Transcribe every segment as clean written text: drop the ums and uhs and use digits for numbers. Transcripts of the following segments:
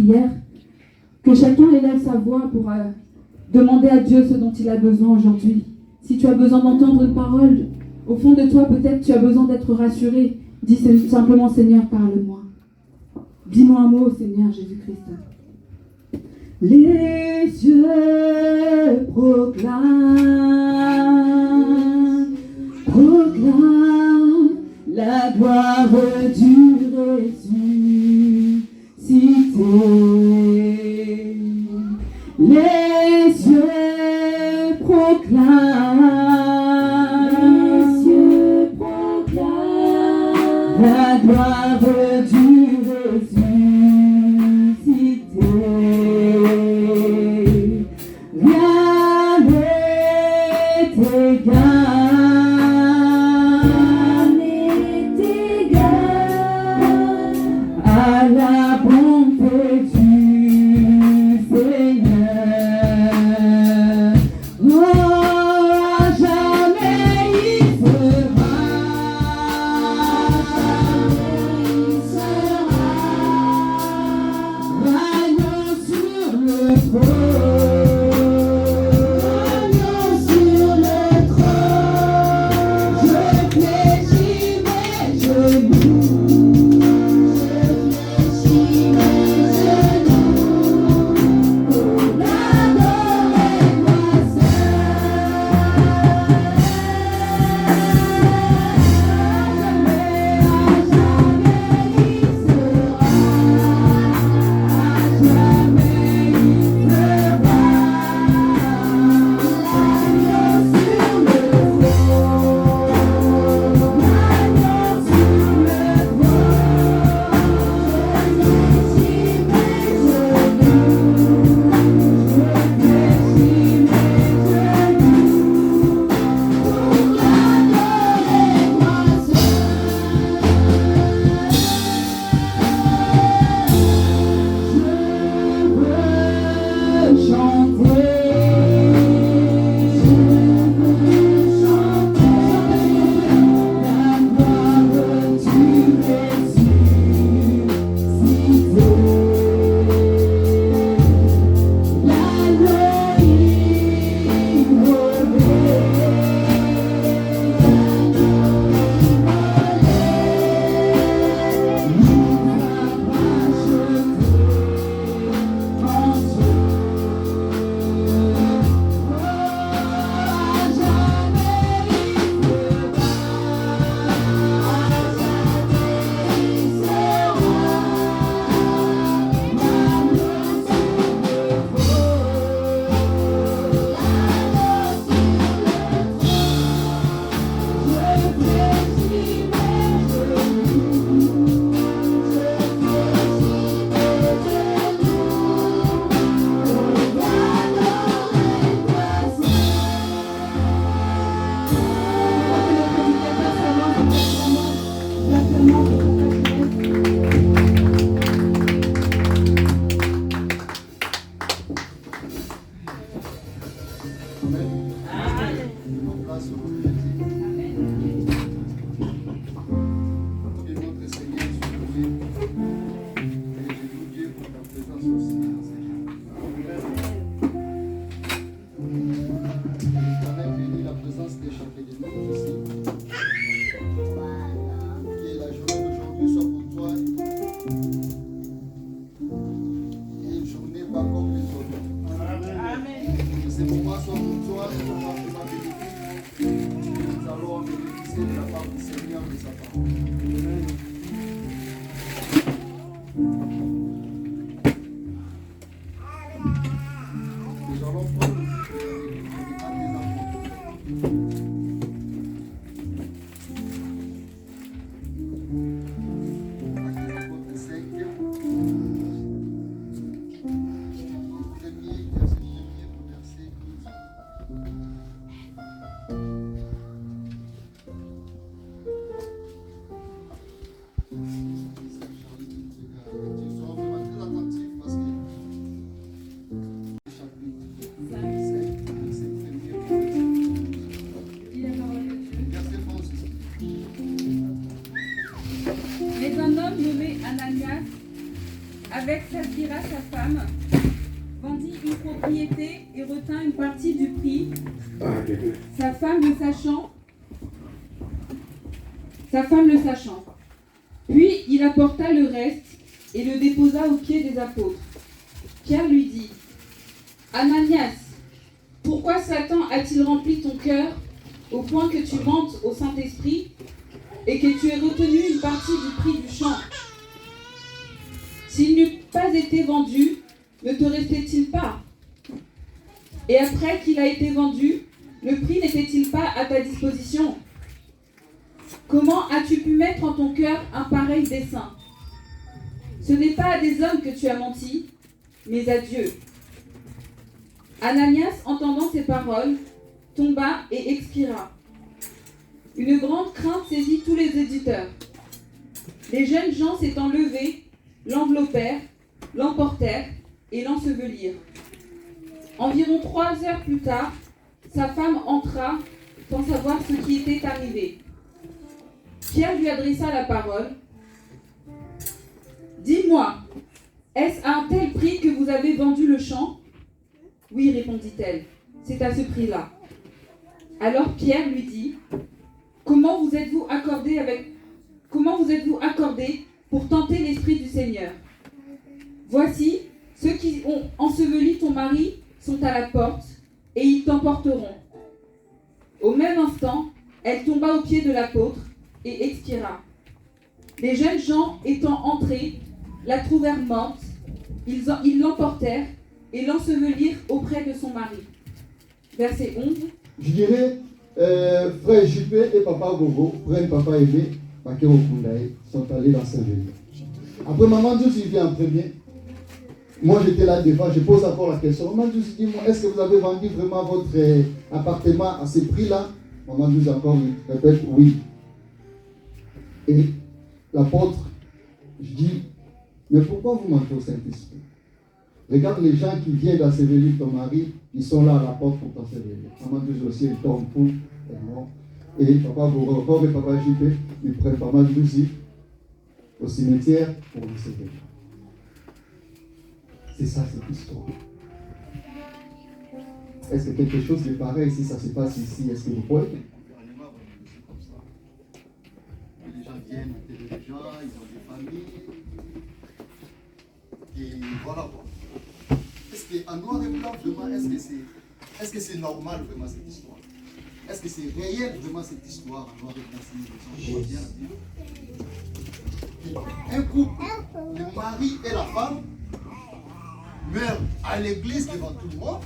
prière. Que chacun élève sa voix pour demander à Dieu ce dont il a besoin aujourd'hui. Si tu as besoin d'entendre une parole, au fond de toi, peut-être tu as besoin d'être rassuré. Dis simplement, Seigneur, parle-moi. Dis-moi un mot, Seigneur Jésus-Christ. Les cieux proclament la gloire du ressuscité. Les cieux proclament la gloire du ressuscité. Rien n'est égal à la bonté du Seigneur. Oh, à jamais il sera. Règne sur le trône. Je fléchis mes genoux. Pour l'adorer moi avec Saphira, sa femme, vendit une propriété et retint une partie du prix. Sa femme le sachant. Puis il apporta le reste et le déposa aux pieds des apôtres. Pierre lui dit, Ananias, pourquoi Satan a-t-il rempli ton cœur au point que tu mentes au Saint-Esprit et que tu aies retenu une partie du prix du champ? S'il n'eût pas été vendu, ne te restait-il pas? Et après qu'il a été vendu, le prix n'était-il pas à ta disposition? Comment as-tu pu mettre en ton cœur un pareil dessein? Ce n'est pas à des hommes que tu as menti, mais à Dieu. Ananias, entendant ces paroles, tomba et expira. Une grande crainte saisit tous les éditeurs. Les jeunes gens s'étant levés, l'enveloppèrent, l'emportèrent et l'ensevelirent. Environ 3 heures plus tard, sa femme entra sans savoir ce qui était arrivé. Pierre lui adressa la parole. « Dis-moi, est-ce à un tel prix que vous avez vendu le champ ?» « Oui, répondit-elle, c'est à ce prix-là. » Alors Pierre lui dit, « Comment vous êtes-vous accordé pour tenter l'Esprit du Seigneur? Voici, ceux qui ont enseveli ton mari sont à la porte, et ils t'emporteront. » Au même instant, elle tomba aux pieds de l'apôtre et expira. Les jeunes gens étant entrés, la trouvèrent morte, ils l'emportèrent et l'ensevelirent auprès de son mari. Verset 11. Je dirais, frère JP et papa Gogo, frère papa Aimé, Bakero Kundaï, sont allés l'ensevelir. Après, maman Douce, il vient en premier. Moi, j'étais là devant, je pose encore la question. Maman Douce, dis-moi, est-ce que vous avez vendu vraiment votre appartement à ce prix-là? Maman Douce encore répète oui. Et l'apôtre, je dis, mais pourquoi vous mentez au Saint-Esprit? Regarde les gens qui viennent d'ensevelir ton mari, ils sont là à la porte pour t'ensevelir. Maman Douce aussi, elle tombe pour, elle est morte. Et papa Bourreau et papa JP, ils prennent Maman Douce au cimetière pour l'ensevelir. C'est ça cette histoire. Est-ce que quelque chose de pareil, si ça se passe ici, est-ce que vous pouvez? Les gens viennent, enterrer les gens, ils ont des familles. Et voilà quoi. Est-ce qu'en noir et blanc, vraiment, est-ce que c'est normal vraiment cette histoire? Est-ce que c'est réel vraiment cette histoire en noir et blanc si les gens bien dire? Un couple, le mari et la femme, meurent à l'église devant tout le monde,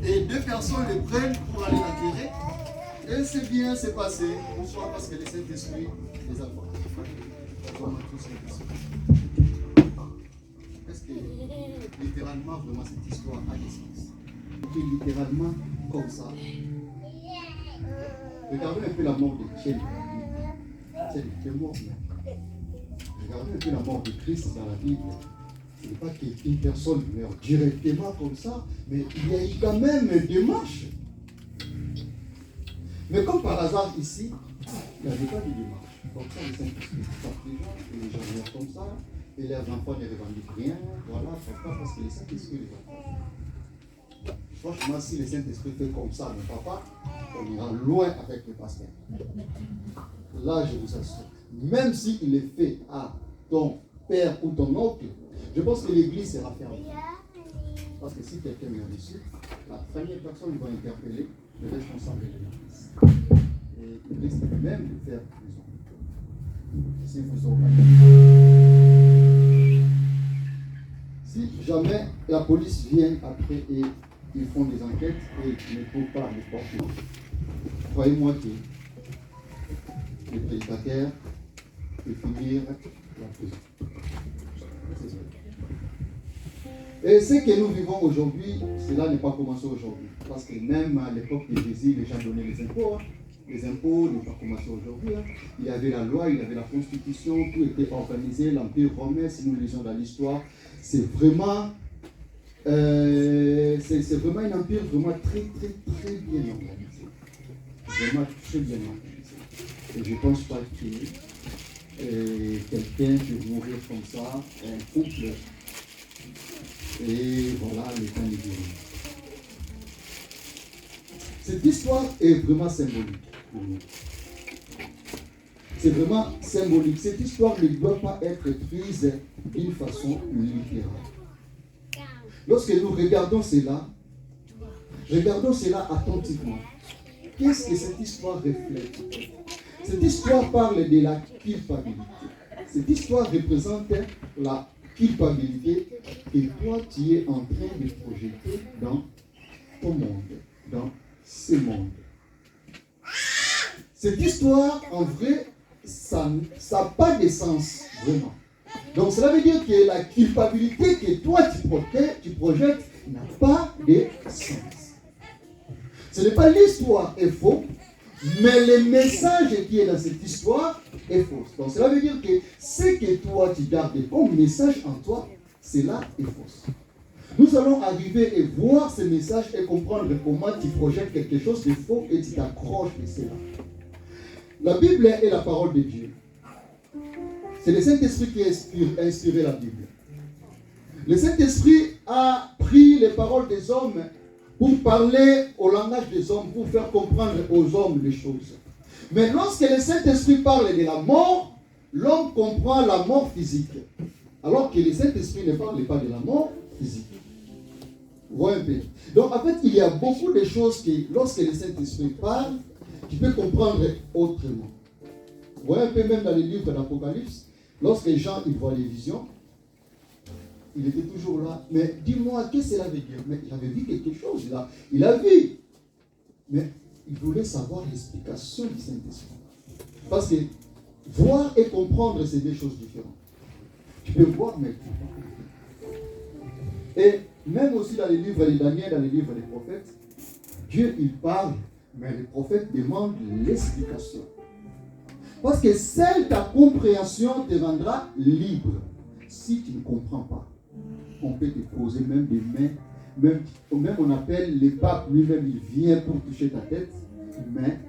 et 2 personnes les prennent pour aller l'enterrer. Et c'est bien, c'est passé. Bonsoir, parce que le Saint-Esprit les a portés. Est-ce que littéralement, vraiment, cette histoire a des sens? Et littéralement, comme ça. Regardez un peu la mort de Tchèque. Tchèque est mort. Regardez un peu la mort de Christ dans la Bible. Ce n'est pas qu'une personne meurt directement comme ça, mais il y a eu quand même une démarche. Mais comme par hasard ici, il n'y avait pas de démarche. Comme ça, les Saint-Esprit sortent les gens, et les gens meurent comme ça, et leurs enfants ne revendiquent rien. Voilà, pourquoi? Parce que les Saint-Esprit les apportent. Franchement, si le Saint-Esprit fait comme ça, mon papa, on ira loin avec le pasteur. Là, je vous assure. Même s'il est fait à ton père ou ton oncle, je pense que l'église sera fermée. Parce que si quelqu'un est ici, la première personne va interpeller le responsable de l'église. Et l'église peut même le faire prison. Si vous Si jamais la police vient après et ils font des enquêtes et ils ne trouvent pas les portes, croyez-moi que les prédicateurs peuvent finir la prison. C'est ça. Et ce que nous vivons aujourd'hui, cela n'est pas commencé aujourd'hui. Parce que même à l'époque de Jésus, les gens donnaient les impôts. Hein. Les impôts n'ont pas commencé aujourd'hui. Hein. Il y avait la loi, il y avait la constitution, tout était organisé, l'Empire romain, si nous lisons dans l'histoire. C'est vraiment un empire vraiment très bien organisé. Vraiment très bien organisé. Et je ne pense pas que quelqu'un peut mourir comme ça, un couple, et voilà, le temps est guéri. Cette histoire est vraiment symbolique pour nous. C'est vraiment symbolique. Cette histoire ne doit pas être prise d'une façon littérale. Lorsque nous regardons cela attentivement. Qu'est-ce que cette histoire reflète? Cette histoire parle de la culpabilité. Cette histoire représente la culpabilité que toi tu es en train de projeter dans ton monde, dans ce monde. Cette histoire, en vrai, ça n'a pas de sens, vraiment. Donc cela veut dire que la culpabilité que toi tu projettes n'a pas de sens. Ce n'est pas l'histoire est faux, mais le message qui est dans cette histoire est faux. Donc cela veut dire que ce que toi tu gardes comme message en toi, cela est faux. Nous allons arriver et voir ce message et comprendre comment tu projettes quelque chose de faux et tu t'accroches de cela. La Bible est la parole de Dieu. C'est le Saint-Esprit qui a inspiré la Bible. Le Saint-Esprit a pris les paroles des hommes pour parler au langage des hommes, pour faire comprendre aux hommes les choses. Mais lorsque le Saint-Esprit parle de la mort, l'homme comprend la mort physique. Alors que le Saint-Esprit ne parle pas de la mort physique. Vous voyez un peu. Donc en fait, il y a beaucoup de choses que lorsque le Saint-Esprit parle, tu peux comprendre autrement. Vous voyez un peu même dans les livres d'Apocalypse, lorsque Jean il voit les visions, il était toujours là. Mais dis-moi, qu'est-ce que cela veut dire? Mais il avait vu quelque chose. Il a vu. Mais il voulait savoir l'explication du Saint-Esprit. Parce que voir et comprendre, c'est deux choses différentes. Tu peux voir, mais tu ne peux pas comprendre. Et même aussi dans les livres de Daniel, dans les livres des prophètes, Dieu, il parle, mais les prophètes demandent l'explication. Parce que seule ta compréhension te rendra libre. Si tu ne comprends pas, on peut te poser même des mains, même on appelle le pape lui-même, il vient pour toucher ta tête, mais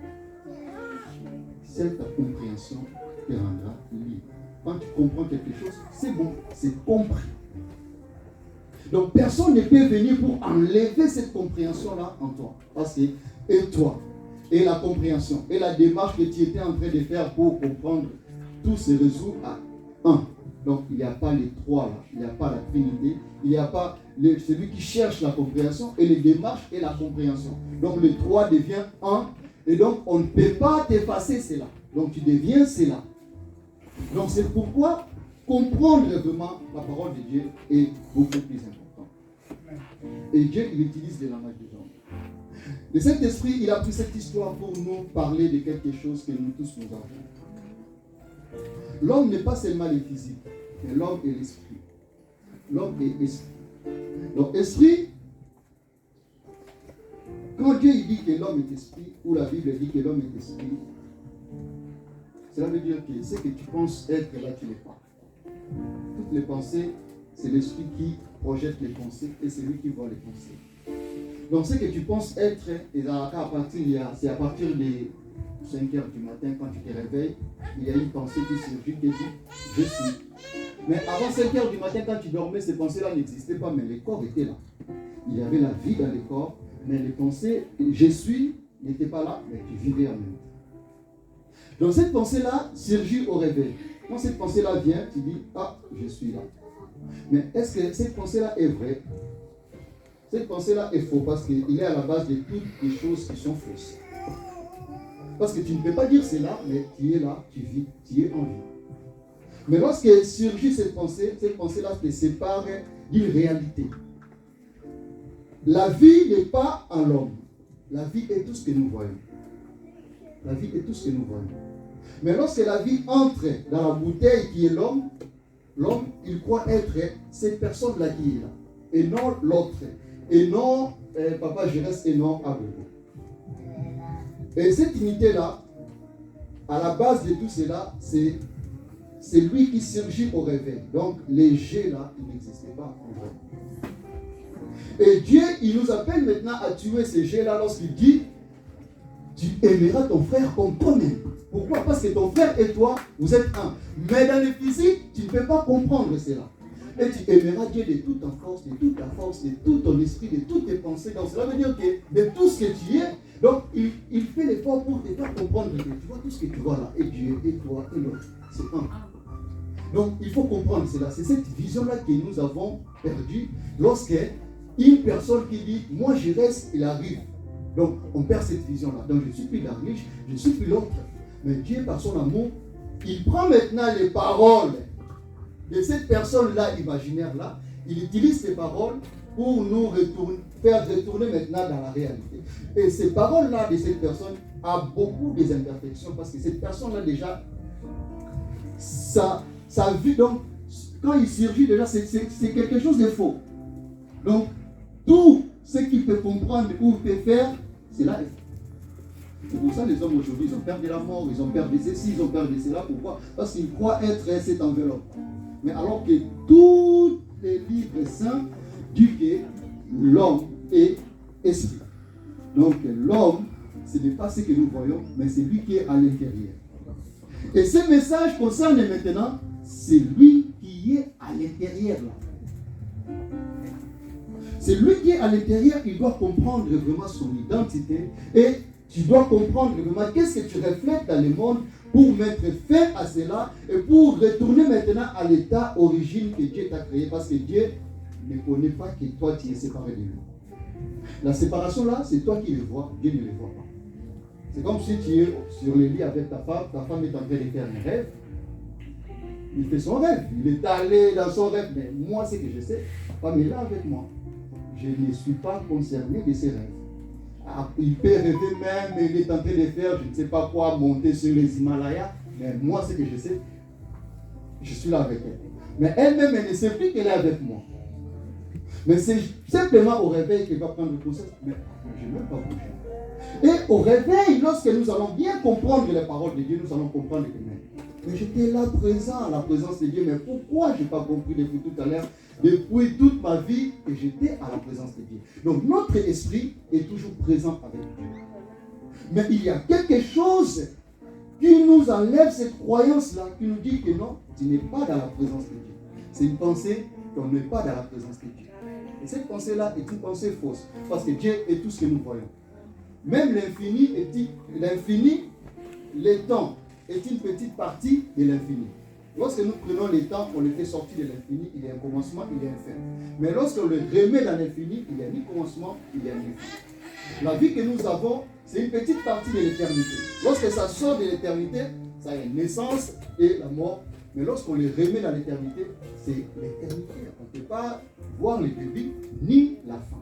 seule ta compréhension te rendra libre. Quand tu comprends quelque chose, c'est bon, c'est compris. Donc personne ne peut venir pour enlever cette compréhension-là en toi. Parce que, et toi, et la compréhension, et la démarche que tu étais en train de faire pour comprendre, tout se résout à un. Donc il n'y a pas les trois là, il n'y a pas la Trinité, il n'y a pas celui qui cherche la compréhension et les démarches et la compréhension. Donc le trois devient un, et donc on ne peut pas t'effacer cela. Donc tu deviens cela. Donc c'est pourquoi comprendre vraiment la parole de Dieu est beaucoup plus important. Et Dieu, il utilise les langages des hommes. Le Saint-Esprit, il a pris cette histoire pour nous parler de quelque chose que nous tous nous avons. L'homme n'est pas seulement le physique, mais l'homme est l'esprit. L'homme est esprit. Donc, esprit, quand Dieu il dit que l'homme est esprit, ou la Bible dit que l'homme est esprit, cela veut dire que ce que tu penses être là, tu n'es pas. Toutes les pensées, c'est l'esprit qui projette les pensées et c'est lui qui voit les pensées. Donc ce que tu penses être, c'est à partir des 5 heures du matin quand tu te réveilles, il y a une pensée qui surgit qui dit « je suis ». Mais avant 5 heures du matin quand tu dormais, ces pensées-là n'existaient pas, mais les corps étaient là. Il y avait la vie dans les corps, mais les pensées « je suis » n'étaient pas là, mais tu vivais en même temps. Donc cette pensée-là surgit au réveil. Quand cette pensée-là vient, tu dis « ah, je suis là ». Mais est-ce que cette pensée-là est vraie? Cette pensée-là est fausse parce qu'il est à la base de toutes les choses qui sont fausses. Parce que tu ne peux pas dire c'est là, mais tu es là, tu vis, tu es en vie. Mais lorsque surgit cette pensée-là te sépare d'une réalité. La vie n'est pas en l'homme. La vie est tout ce que nous voyons. La vie est tout ce que nous voyons. Mais lorsque la vie entre dans la bouteille qui est l'homme, l'homme, il croit être cette personne-là qui est là. Et non l'autre. Et non Papa Jérès et non Agogo. Et cette unité-là, à la base de tout cela, c'est lui qui surgit au réveil. Donc les G-là, ils n'existaient pas en vrai. Et Dieu, il nous appelle maintenant à tuer ces G-là lorsqu'il dit aimeras ton frère comme toi-même. Pourquoi? Parce que ton frère et toi, vous êtes un. Mais dans le physique, tu ne peux pas comprendre cela. Et tu aimeras Dieu de toute ta force, de toute ta force, de tout ton esprit, de toutes tes pensées. Donc cela veut dire que de tout ce que tu es, donc il fait l'effort pour te faire comprendre que tu vois tout ce que tu vois là, et Dieu, et toi, et l'autre. C'est un. Donc il faut comprendre cela. C'est cette vision-là que nous avons perdue lorsque une personne qui dit, moi je reste, il arrive. Donc on perd cette vision-là. Donc je ne suis plus la riche, je ne suis plus l'autre. Mais Dieu, par son amour, il prend maintenant les paroles de cette personne-là, imaginaire-là, il utilise ces paroles pour nous faire retourner maintenant dans la réalité. Et ces paroles-là de cette personne a beaucoup des imperfections parce que cette personne-là déjà, sa vie, donc, quand il surgit déjà, c'est quelque chose de faux. Donc, tout ce qu'il peut comprendre ou peut faire, c'est là. C'est pour ça que les hommes aujourd'hui, ils ont peur de la mort, ils ont peur de ceci, ils ont peur de cela. Pourquoi? Parce qu'ils croient être cette enveloppe. Mais alors que tous les livres saints disent que l'homme est esprit. Donc l'homme, ce n'est pas ce que nous voyons, mais c'est lui qui est à l'intérieur. Et ce message concerne maintenant, c'est lui qui est à l'intérieur là. C'est lui qui est à l'intérieur, il doit comprendre vraiment son identité et tu dois comprendre vraiment qu'est-ce que tu reflètes dans le monde pour mettre fin à cela et pour retourner maintenant à l'état origine que Dieu t'a créé parce que Dieu ne connaît pas que toi tu es séparé de lui. La séparation là, c'est toi qui le vois, Dieu ne le voit pas. C'est comme si tu es sur le lit avec ta femme est en train de faire un rêve. Il fait son rêve, il est allé dans son rêve, mais moi ce que je sais, ta femme est là avec moi. Je ne suis pas concerné de ses rêves. Il peut rêver même, il est en train de faire, je ne sais pas quoi, monter sur les Himalayas, mais moi ce que je sais, je suis là avec elle. Mais elle-même, elle ne sait plus qu'elle est avec moi. Mais c'est simplement au réveil qu'elle va prendre conscience, mais je n'ai même pas bougé. Et au réveil, lorsque nous allons bien comprendre les paroles de Dieu, nous allons comprendre que mais j'étais là présent à la présence de Dieu, mais pourquoi je n'ai pas compris depuis tout à l'heure, depuis toute ma vie, que j'étais à la présence de Dieu. Donc notre esprit est toujours présent avec Dieu. Mais il y a quelque chose qui nous enlève cette croyance-là, qui nous dit que non, tu n'es pas dans la présence de Dieu. C'est une pensée qu'on n'est pas dans la présence de Dieu. Et cette pensée-là est une pensée fausse, parce que Dieu est tout ce que nous voyons. Même l'infini, le temps est une petite partie de l'infini. Lorsque nous prenons le temps, on le fait sortir de l'infini, il y a un commencement, il y a un fin. Mais lorsqu'on le remet dans l'infini, il n'y a ni commencement, il y a ni fin. La vie que nous avons, c'est une petite partie de l'éternité. Lorsque ça sort de l'éternité, ça a une naissance et la mort. Mais lorsqu'on le remet dans l'éternité, c'est l'éternité. On ne peut pas voir le début ni la fin.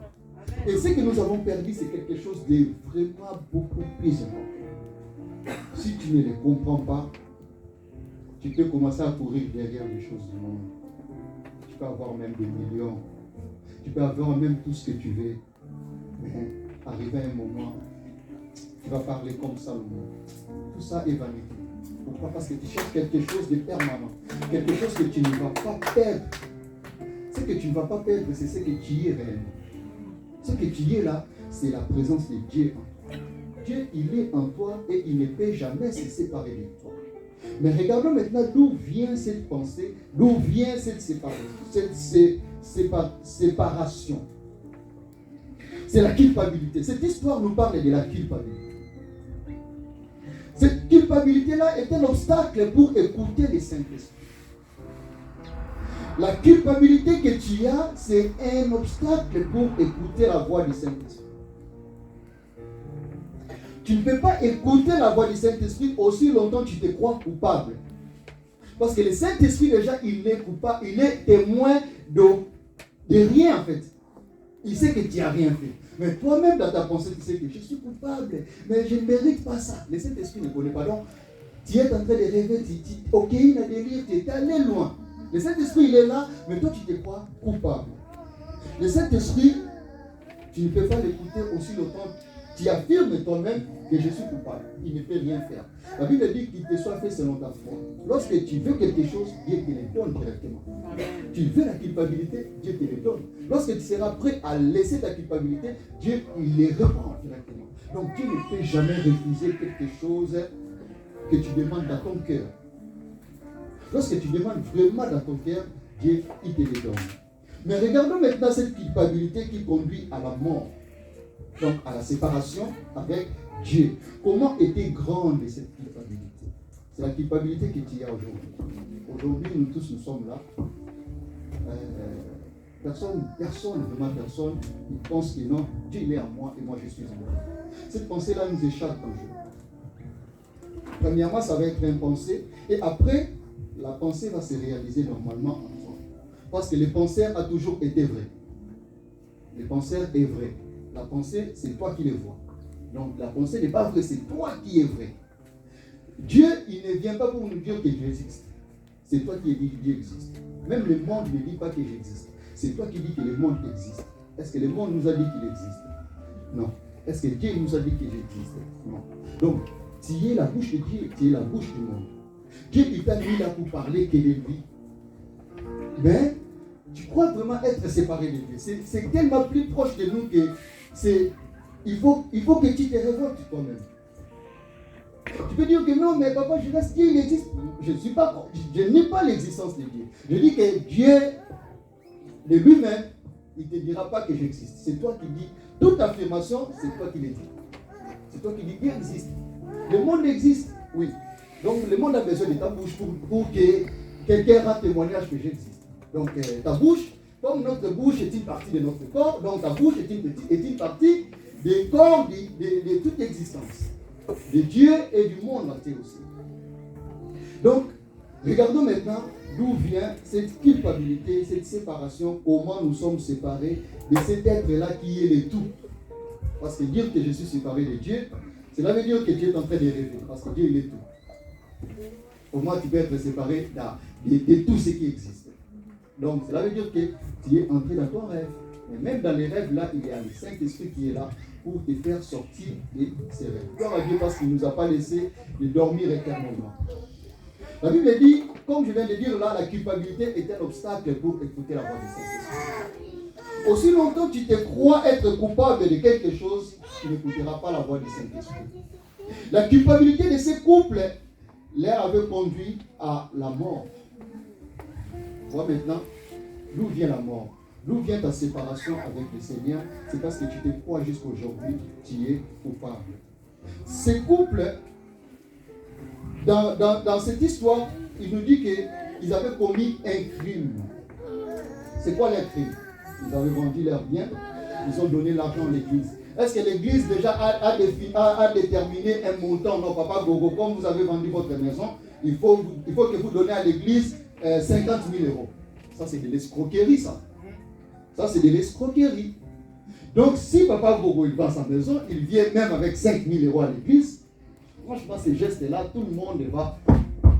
Et ce que nous avons perdu, c'est quelque chose de vraiment beaucoup plus important. Si tu ne les comprends pas, tu peux commencer à courir derrière les choses du monde. Tu peux avoir même des millions. Tu peux avoir même tout ce que tu veux. Mais arrivé à un moment, tu vas parler comme ça le monde. Tout ça est vanité. Pourquoi? Parce que tu cherches quelque chose de permanent. Quelque chose que tu ne vas pas perdre. Ce que tu ne vas pas perdre, c'est ce que tu es réellement. Ce que tu es là, c'est la présence de Dieu en toi. Dieu, il est en toi et il ne peut jamais se séparer de toi. Mais regardons maintenant d'où vient cette pensée, d'où vient cette séparation. C'est la culpabilité. Cette histoire nous parle de la culpabilité. Cette culpabilité-là est un obstacle pour écouter le Saint-Esprit. La culpabilité que tu as, c'est un obstacle pour écouter la voix du Saint-Esprit. Tu ne peux pas écouter la voix du Saint-Esprit aussi longtemps que tu te crois coupable. Parce que le Saint-Esprit, déjà, il est coupable, il est témoin de rien en fait. Il sait que tu n'as rien fait. Mais toi-même, dans ta pensée, tu sais que je suis coupable, mais je ne mérite pas ça. Le Saint-Esprit ne connaît pas. Donc, tu es en train de rêver, ok, il a délire, tu es allé loin. Le Saint-Esprit, il est là, mais toi, tu te crois coupable. Le Saint-Esprit, tu ne peux pas l'écouter aussi longtemps tu affirmes toi-même que je suis coupable. Il ne peut rien faire. La Bible dit qu'il te soit fait selon ta foi. Lorsque tu veux quelque chose, Dieu te le donne directement. Tu veux la culpabilité, Dieu te le donne. Lorsque tu seras prêt à laisser ta culpabilité, Dieu il les reprend directement. Donc Dieu ne peut jamais refuser quelque chose que tu demandes dans ton cœur. Lorsque tu demandes vraiment dans ton cœur, Dieu il te le donne. Mais regardons maintenant cette culpabilité qui conduit à la mort. Donc à la séparation avec Dieu. Comment était grande cette culpabilité? C'est la culpabilité que tu as aujourd'hui. Aujourd'hui, nous tous, nous sommes là. Personne, vraiment personne, il pense que non, Dieu il est en moi et moi je suis en moi. Cette pensée-là nous échappe un jour. Premièrement, ça va être une pensée et après, la pensée va se réaliser normalement en toi. Parce que le penseur a toujours été vrai. Le penseur est vrai. La pensée, c'est toi qui le vois. Donc la pensée n'est pas vraie, c'est toi qui es vrai. Dieu, il ne vient pas pour nous dire que Dieu existe. C'est toi qui dis que Dieu existe. Même le monde ne dit pas que j'existe. C'est toi qui dis que le monde existe. Est-ce que le monde nous a dit qu'il existe? Non. Est-ce que Dieu nous a dit que j'existe? Non. Donc, tu es la bouche de Dieu, tu es la bouche du monde. Dieu, il t'a mis là pour parler que de lui. Mais, tu crois vraiment être séparé de Dieu. C'est tellement plus proche de nous que il faut que tu te révoltes toi-même. Tu peux dire que non, mais papa, je reste, Dieu il existe. Je n'ai pas l'existence de Dieu. Je dis que Dieu, de lui-même, il ne te dira pas que j'existe. C'est toi qui dis, toute affirmation, c'est toi qui le dis. C'est toi qui dis, Dieu existe. Le monde existe, oui. Donc le monde a besoin de ta bouche pour que quelqu'un rende témoignage que j'existe. Donc ta bouche, comme notre bouche est une partie de notre corps, donc ta bouche est une partie du corps de toute existence. De Dieu et du monde entier aussi. Donc, regardons maintenant d'où vient cette culpabilité, cette séparation, comment nous sommes séparés de cet être-là qui est le tout. Parce que dire que je suis séparé de Dieu, cela veut dire que Dieu est en train de rêver, parce que Dieu il est tout. Au moins tu peux être séparé de tout ce qui existe. Donc cela veut dire que tu es entré dans ton rêve. Mais même dans les rêves là, il y a le Saint-Esprit qui est là pour te faire sortir de ces rêves. Gloire à Dieu parce qu'il ne nous a pas laissé de dormir éternellement. La Bible dit, comme je viens de dire là, la culpabilité est un obstacle pour écouter la voix du Saint-Esprit. Aussi longtemps tu te crois être coupable de quelque chose, tu n'écouteras pas la voix du Saint-Esprit. La culpabilité de ces couples leur avait conduit à la mort. Vois maintenant, d'où vient la mort? D'où vient ta séparation avec le Seigneur? C'est parce que tu te crois jusqu'aujourd'hui, tu es coupable. Ces couples, dans cette histoire, il nous dit qu'ils avaient commis un crime. C'est quoi leur crime? Ils avaient vendu leurs biens, ils ont donné l'argent à l'église. Est-ce que l'église déjà a déterminé un montant? Non, papa Gogo, comme vous avez vendu votre maison, il faut que vous donnez à l'église 50 000 euros. Ça, c'est de l'escroquerie, ça. Ça, c'est de l'escroquerie. Donc, si papa Gogo, il vend sa maison, il vient même avec 5 000 euros à l'église, franchement, ces gestes-là, tout le monde va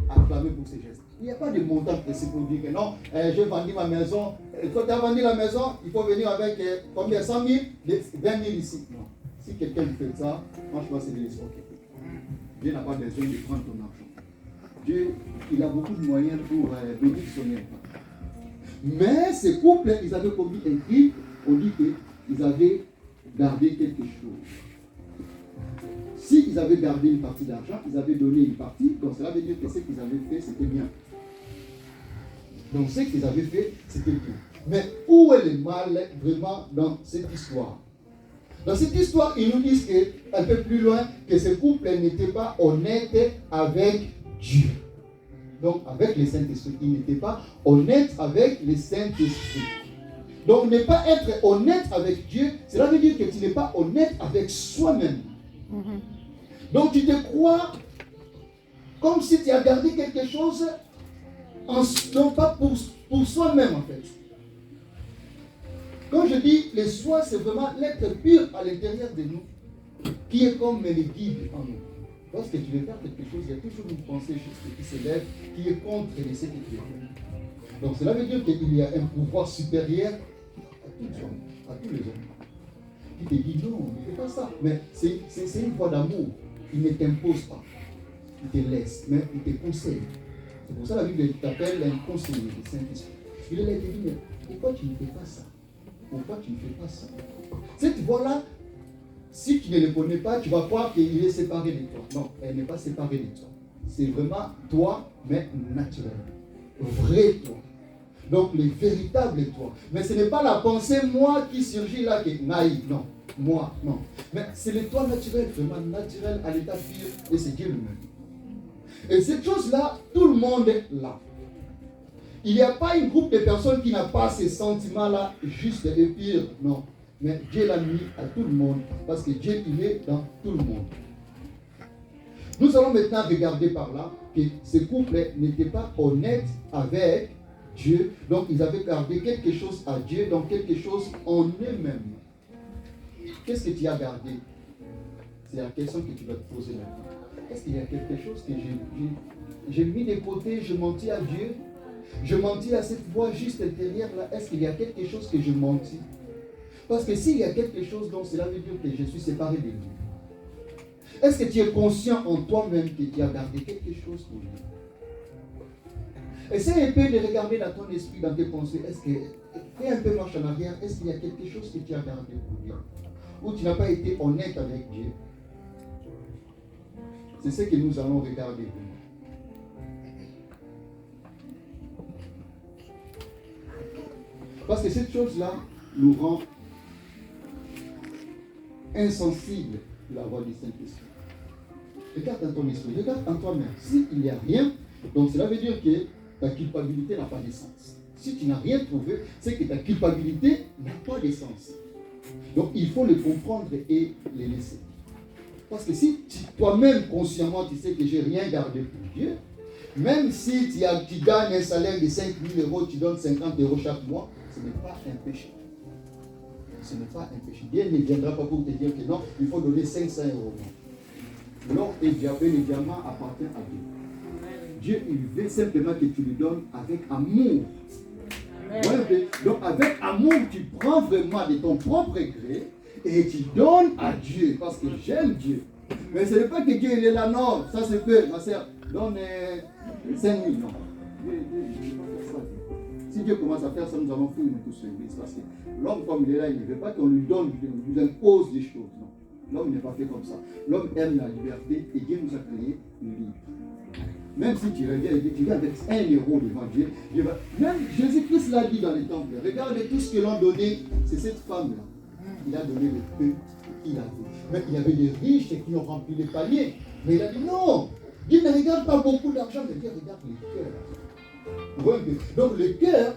acclamer pour ces gestes. Il n'y a pas de montant précis pour dire que non, j'ai vendu ma maison. Quand tu as vendu la maison, il faut venir avec combien? 100 000, 20 000 ici. Non. Si quelqu'un fait ça, franchement, c'est de l'escroquerie. Dieu n'a pas besoin de prendre ton argent. Dieu, il a beaucoup de moyens pour donner son argent. Mais ces couples, ils avaient commis un crime. On dit qu'ils avaient gardé quelque chose. S'ils avaient gardé une partie d'argent, ils avaient donné une partie, donc cela veut dire que ce qu'ils avaient fait, c'était bien. Donc ce qu'ils avaient fait, c'était bien. Mais où est le mal vraiment dans cette histoire? Dans cette histoire, ils nous disent un peu plus loin que ce couple n'était pas honnête avec Dieu. Donc avec le Saint-Esprit, ils n'étaient pas honnêtes avec le Saint-Esprit. Donc ne pas être honnête avec Dieu, cela veut dire que tu n'es pas honnête avec soi-même. Donc tu te crois comme si tu as gardé quelque chose, non pas pour soi-même en fait. Quand je dis le soi, c'est vraiment l'être pur à l'intérieur de nous, qui est comme le guide en nous. Lorsque tu veux faire quelque chose, il y a toujours une pensée juste qui s'élève, qui est contre ce que tu fais. Donc cela veut dire qu'il y a un pouvoir supérieur à tous les hommes. qui te dit non, ne fais pas ça. Mais c'est une voix d'amour. Il ne t'impose pas. Il te laisse, mais il te conseille. C'est pour ça que la Bible t'appelle un conseiller, le Saint-Esprit. Il est là et te dit, mais pourquoi tu ne fais pas ça? Pourquoi tu ne fais pas ça? Cette voix-là, si tu ne le connais pas, tu vas croire qu'il est séparé de toi. Non, elle n'est pas séparée de toi. C'est vraiment toi, mais naturel. Vrai toi. Donc le véritable toi. Mais ce n'est pas la pensée moi qui surgit là qui est naïve. Non. Moi, non. Mais c'est le toi naturel, vraiment naturel à l'état pur. Et c'est Dieu lui-même. Et cette chose-là, tout le monde l'a. Il n'y a pas un groupe de personnes qui n'a pas ces sentiments-là, juste et pire. Non. Mais Dieu l'a mis à tout le monde. Parce que Dieu, il est dans tout le monde. Nous allons maintenant regarder par là que ce couple n'était pas honnête avec Dieu. Donc, ils avaient gardé quelque chose à Dieu, donc quelque chose en eux-mêmes. Qu'est-ce que tu as gardé? C'est la question que tu vas te poser maintenant. Est-ce qu'il y a quelque chose que j'ai mis de côté, je mentis à Dieu? Je mentis à cette voix juste intérieure là. Est-ce qu'il y a quelque chose que je mentis? Parce que s'il y a quelque chose, donc cela veut dire que je suis séparé de lui. Est-ce que tu es conscient en toi-même que tu as gardé quelque chose pour lui? Essaye un peu de regarder dans ton esprit, dans tes pensées. Est-ce que, fais un peu marche en arrière. Est-ce qu'il y a quelque chose que tu as gardé pour lui? Ou tu n'as pas été honnête avec Dieu? C'est ce que nous allons regarder. Parce que cette chose-là nous rend insensibles de la voix du Saint-Esprit. Regarde dans ton esprit, regarde en toi-même. S'il n'y a rien, donc cela veut dire que ta culpabilité n'a pas de sens. Si tu n'as rien trouvé, c'est que ta culpabilité n'a pas de sens. Donc il faut le comprendre et le laisser. Parce que si toi-même consciemment tu sais que je n'ai rien gardé pour Dieu, même si tu gagnes un salaire de 5 000 euros, tu donnes 50 euros chaque mois, ce n'est pas un péché. Ce n'est pas un péché. Dieu ne viendra pas pour te dire que non, il faut donner 500 euros. L'or et le diamant appartiennent à Dieu. Dieu, il veut simplement que tu lui donnes avec amour. Ouais, donc avec amour, tu prends vraiment de ton propre gré et tu donnes à Dieu parce que j'aime Dieu. Mais ce n'est pas que Dieu il est là, non, ça se peut, ma soeur, donne 5 000, non. Dieu ne veut pas faire ça. Si Dieu commence à faire ça, nous allons fouiller tous sur l'église. Parce que l'homme, comme il est là, il ne veut pas qu'on lui donne, lui impose des choses. Non. L'homme n'est pas fait comme ça. L'homme aime la liberté et Dieu nous a créé libre. Même si tu reviens avec 1 euro devant Dieu, même Jésus-Christ l'a dit dans les temples. Regardez tout ce que l'on donnait, c'est cette femme-là. Il a donné le peu qu'il avait. Mais il y avait des riches qui ont rempli les paniers. Mais il a dit non, Dieu ne regarde pas beaucoup d'argent, mais Dieu regarde le cœur. Donc le cœur,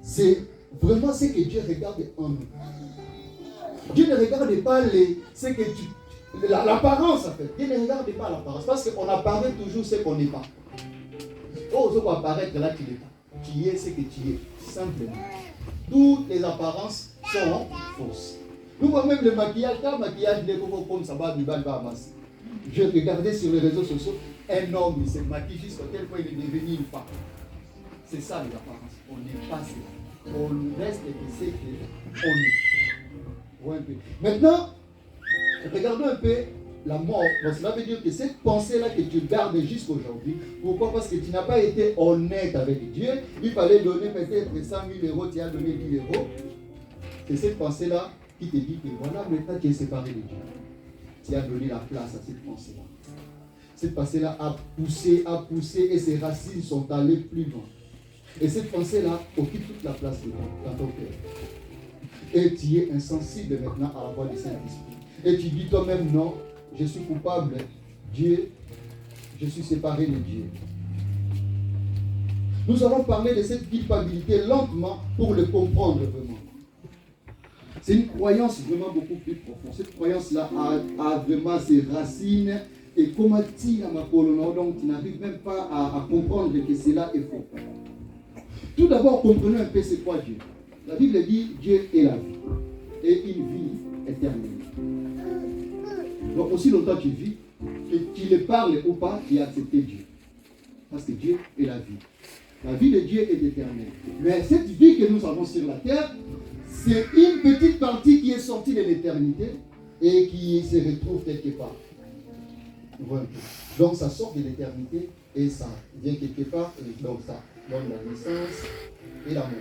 c'est vraiment ce que Dieu regarde en nous. Dieu ne regarde pas ce que l'apparence en fait. Dieu ne regarde pas l'apparence parce qu'on apparaît toujours ce qu'on n'est pas. Oh, ce qu'on apparaît là, tu n'es pas. Tu es ce que tu es, simplement. Toutes les apparences sont fausses. Nous voyons même le maquillage, quand le maquillage est comme ça va du bal va amasser. Je regardais sur les réseaux sociaux, un homme il se maquille jusqu'à tel point il est devenu une femme. C'est ça les apparences. On n'est pas ça. On reste ce qu'on est. Ouais, maintenant, regardons un peu la mort. Donc cela veut dire que cette pensée-là que tu gardes jusqu'à aujourd'hui, pourquoi? Parce que tu n'as pas été honnête avec Dieu. Il fallait donner peut-être 100 000 euros, tu as donné 10 euros. C'est cette pensée-là qui te dit que voilà, maintenant tu es séparé de Dieu. Tu as donné la place à cette pensée-là. Cette pensée-là a poussé et ses racines sont allées plus loin. Et cette pensée-là occupe toute la place dans ton cœur. Et tu es insensible maintenant à la voix du Saint-Esprit. Et tu dis toi-même, non, je suis coupable. Dieu, je suis séparé de Dieu. Nous allons parler de cette culpabilité lentement pour le comprendre vraiment. C'est une croyance vraiment beaucoup plus profonde. Cette croyance-là a vraiment ses racines. Et comment tu donc tu n'arrives même pas à comprendre que cela est faux. Tout d'abord, comprenons un peu c'est quoi Dieu. La Bible dit Dieu est la vie. Et une vie éternelle. Donc aussi longtemps tu vis, que tu le parles ou pas, tu as accepté Dieu. Parce que Dieu est la vie. La vie de Dieu est éternelle. Mais cette vie que nous avons sur la terre, c'est une petite partie qui est sortie de l'éternité et qui se retrouve quelque part. Voilà. Donc ça sort de l'éternité et ça vient quelque part, et donc ça donne la naissance et la mort.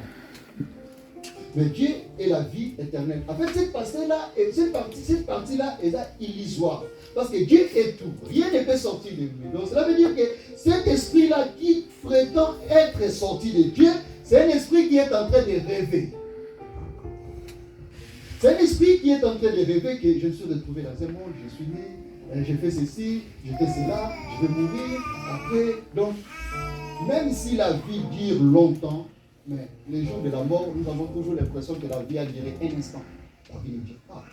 Mais Dieu est la vie éternelle. En fait, cette partie-là est illusoire. Parce que Dieu est tout. Rien ne peut sortir de lui. Donc cela veut dire que cet esprit-là qui prétend être sorti de Dieu, c'est un esprit qui est en train de rêver. C'est un esprit qui est en train de rêver que je me suis retrouvé dans un monde, je suis né, j'ai fait ceci, j'ai fait cela, je vais mourir, après. Donc, même si la vie dure longtemps, mais les jours de la mort, nous avons toujours l'impression que la vie a duré un instant. La vie ne dure pas.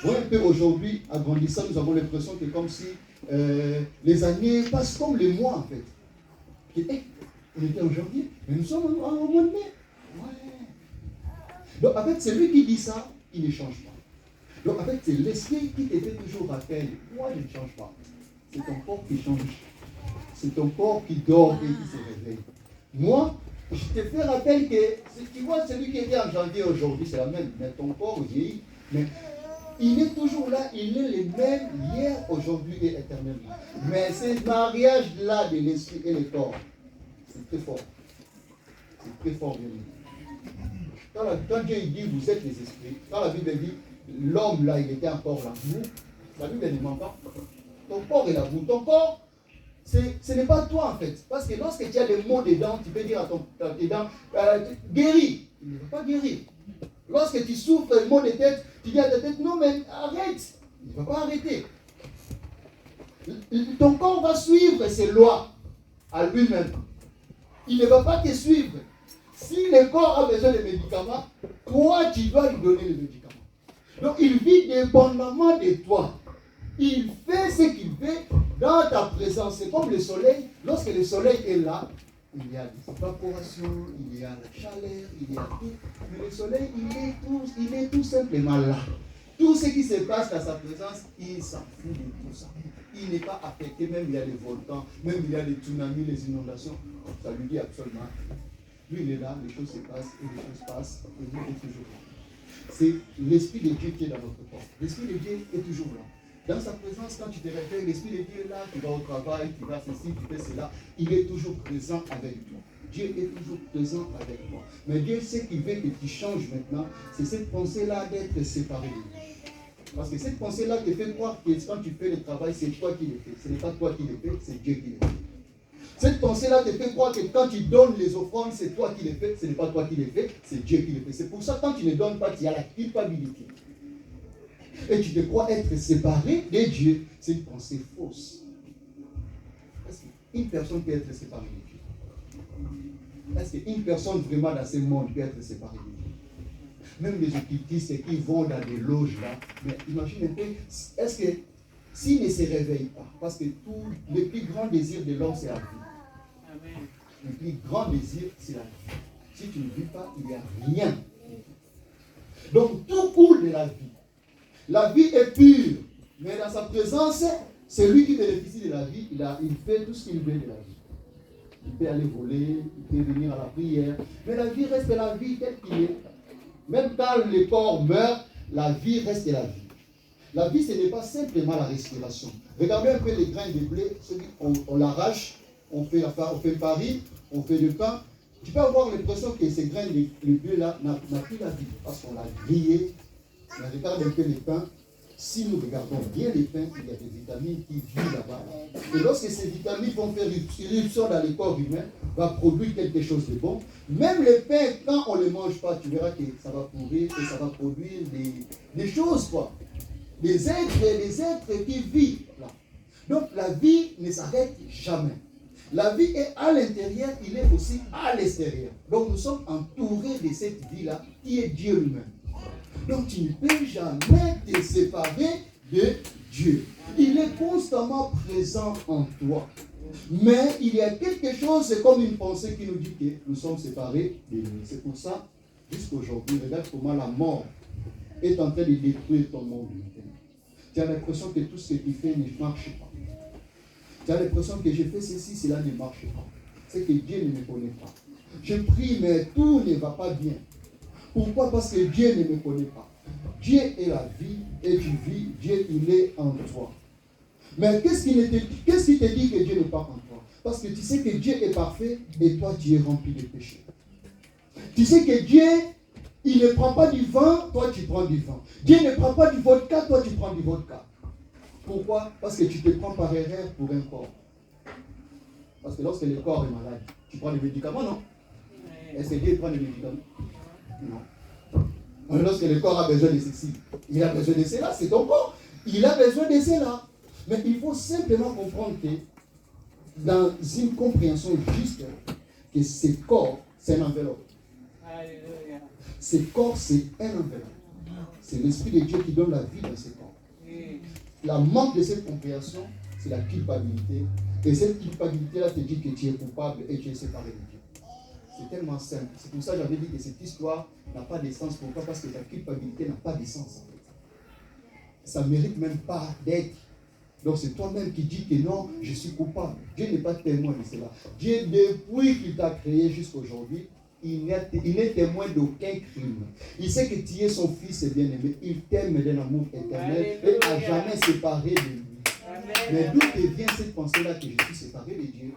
Moi, un peu aujourd'hui, en grandissant, nous avons l'impression que comme si les années passent comme les mois, en fait. Et, on était aujourd'hui, mais nous sommes au mois de mai. Ouais. Donc, en fait, celui qui dit ça, il ne change pas. Donc, en fait, c'est l'esprit qui te fait toujours rappel. Moi, je ne change pas. C'est ton corps qui change. C'est ton corps qui dort et qui se réveille. Moi, je te fais rappel que, tu vois, celui qui était en janvier aujourd'hui, c'est la même. Mais ton corps vieillit. Mais il est toujours là, il est le même hier, aujourd'hui et éternellement. Mais ce mariage-là de l'esprit et le corps, c'est très fort. C'est très fort, bien sûr. Quand Dieu dit vous êtes les esprits, quand la Bible dit l'homme là, il était encore là, vous, la Bible ne ment pas. Ton corps est là, vous. Ton corps, ce n'est pas toi en fait. Parce que lorsque tu as des maux dedans, tu peux dire à tes dents, guéris. Il ne va pas guérir. Lorsque tu souffres de maux de tête, tu dis à ta tête, non mais arrête. Il ne va pas arrêter. Ton corps va suivre ses lois à lui-même. Il ne va pas te suivre. Si le corps a besoin de médicaments, toi tu dois lui donner les médicaments. Donc il vit dépendamment de toi. Il fait ce qu'il fait dans ta présence. C'est comme le soleil. Lorsque le soleil est là, il y a des évaporations, il y a la chaleur, il y a tout. Mais le soleil, il est tout simplement là. Tout ce qui se passe dans sa présence, il s'en fout de tout ça. Il n'est pas affecté, même il y a les volcans, même il y a les tsunamis, les inondations. Ça lui dit absolument. Lui, il est là, les choses se passent, et les choses passent, et lui est toujours là. C'est l'Esprit de Dieu qui est dans notre corps. L'Esprit de Dieu est toujours là. Dans sa présence, quand tu te réveilles, l'Esprit de Dieu est là, tu vas au travail, tu vas ceci, tu fais cela. Il est toujours présent avec toi. Dieu est toujours présent avec toi. Mais Dieu sait qu'il veut que tu changes maintenant. C'est cette pensée-là d'être séparé de lui. Parce que cette pensée-là te fait croire que quand tu fais le travail, c'est toi qui le fais. Ce n'est pas toi qui le fais, c'est Dieu qui le fait. Cette pensée-là te fait croire que quand tu donnes les offrandes, c'est toi qui les fais. Ce n'est pas toi qui les fais, c'est Dieu qui les fait. C'est pour ça que quand tu ne donnes pas, tu as la culpabilité. Et tu te crois être séparé de Dieu. C'est une pensée fausse. Est-ce qu'une personne peut être séparée de Dieu? Est-ce qu'une personne vraiment dans ce monde peut être séparée de Dieu? Même les occultistes qui vont dans des loges là, mais imagine un peu, est-ce que s'ils ne se réveillent pas, parce que le plus grand désir de l'homme c'est la vie. Amen. Le plus grand désir c'est la vie. Si tu ne vis pas, il n'y a rien. Donc tout coule de la vie. La vie est pure, mais dans sa présence, c'est lui qui bénéficie de la vie, il fait tout ce qu'il veut de la vie. Il peut aller voler, il peut venir à la prière, mais la vie reste la vie telle qu'il est. Même quand le corps meurt, la vie reste la vie. La vie, ce n'est pas simplement la respiration. Regardez un peu les grains de blé, on l'arrache, on fait le pari, on fait le pain. Tu peux avoir l'impression que ces grains de blé-là n'a plus la vie, parce qu'on l'a grillé. Mais regarde un peu les pains. Si nous regardons bien les pains, il y a des vitamines qui vivent là-bas. Et lorsque ces vitamines vont faire irruption dans le corps humain, va produire quelque chose de bon. Même les pains, quand on ne les mange pas, tu verras que ça va pourrir et ça va produire des choses, quoi. Des êtres qui vivent là. Donc la vie ne s'arrête jamais. La vie est à l'intérieur, il est aussi à l'extérieur. Donc nous sommes entourés de cette vie-là qui est Dieu lui-même. Donc tu ne peux jamais te séparer de Dieu. Il est constamment présent en toi. Mais il y a quelque chose, c'est comme une pensée qui nous dit que nous sommes séparés de lui. C'est pour ça, jusqu'aujourd'hui, regarde comment la mort est en train de détruire ton monde. Tu as l'impression que tout ce que tu fais ne marche pas. Tu as l'impression que je fais ceci, cela ne marche pas. C'est que Dieu ne me connaît pas. Je prie, mais tout ne va pas bien. Pourquoi? Parce que Dieu ne me connaît pas. Dieu est la vie et tu vis, Dieu il est en toi. Mais qu'est-ce qui te dit que Dieu n'est pas en toi? Parce que tu sais que Dieu est parfait et toi tu es rempli de péchés. Tu sais que Dieu, il ne prend pas du vin, toi tu prends du vin. Dieu ne prend pas du vodka, toi tu prends du vodka. Pourquoi? Parce que tu te prends par erreur pour un corps. Parce que lorsque le corps est malade, tu prends des médicaments, non? Est-ce que Dieu prend des médicaments? Non. Lorsque le corps a besoin de ceci, il a besoin de cela, c'est ton corps. Il a besoin de cela. Mais il faut simplement comprendre que dans une compréhension juste, que ce corps, c'est un enveloppe. Alléluia. Ce corps, c'est un enveloppe. C'est l'Esprit de Dieu qui donne la vie dans ce corps. La manque de cette compréhension, c'est la culpabilité. Et cette culpabilité-là te dit que tu es coupable et tu es séparé de Dieu. C'est tellement simple. C'est pour ça que j'avais dit que cette histoire n'a pas de sens. Pourquoi? Parce que ta culpabilité n'a pas de sens. En fait. Ça ne mérite même pas d'être. Donc c'est toi-même qui dis que non, je suis coupable. Dieu n'est pas témoin de cela. Dieu, depuis qu'il t'a créé jusqu'à aujourd'hui, il n'est témoin d'aucun crime. Il sait que tu es son fils et bien-aimé. Il t'aime d'un amour éternel et à jamais séparé de lui. Amen. Mais d'où te vient cette pensée-là que je suis séparé de Dieu,